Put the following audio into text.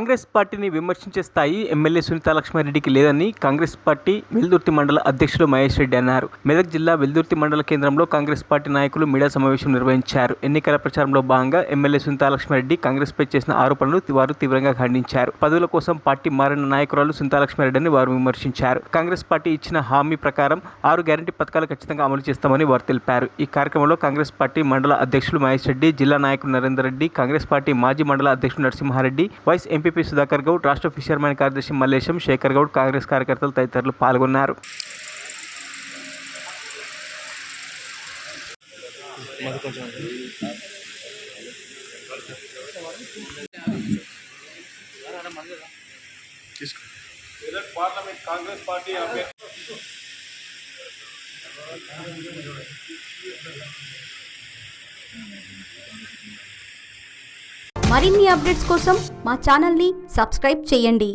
కాంగ్రెస్ పార్టీని విమర్శించే స్థాయి ఎమ్మెల్యే సునీతా లక్ష్మారెడ్డికి లేదని కాంగ్రెస్ పార్టీ వెల్దుర్తి మండల అధ్యక్షుడు మహేష్ రెడ్డి అన్నారు. మెదక్ జిల్లా వెల్దుర్తి మండల కేంద్రంలో కాంగ్రెస్ పార్టీ నాయకులు మీడియా సమావేశం నిర్వహించారు. ఎన్నికల ప్రచారంలో భాగంగా ఎమ్మెల్యే సునీతా లక్ష్మారెడ్డి కాంగ్రెస్పై చేసిన ఆరోపణలు వారు తీవ్రంగా ఖండించారు. పదవుల కోసం పార్టీ మారిన నాయకురాలు సునీతా లక్ష్మారెడ్డిని వారు విమర్శించారు. కాంగ్రెస్ పార్టీ ఇచ్చిన హామీ ప్రకారం 6 గ్యారంటీ పథకాలు ఖచ్చితంగా అమలు చేస్తామని వారు తెలిపారు. ఈ కార్యక్రమంలో కాంగ్రెస్ పార్టీ మండల అధ్యక్షులు మహేష్ రెడ్డి, జిల్లా నాయకులు నరేందర్ రెడ్డి, కాంగ్రెస్ పార్టీ మాజీ మండల అధ్యక్షుడు నరసింహారెడ్డి, వైస్ ఎంపీపీ సుధాకర్ గౌడ్, రాష్ట్ర ఫిషర్మెన్ కార్యదర్శి మల్లేశం, శేఖర్ గౌడ్, కాంగ్రెస్ కార్యకర్తలు తదితరులు పాల్గొన్నారు. మరిన్ని అప్డేట్స్ కోసం మా ఛానల్ని సబ్స్క్రైబ్ చేయండి.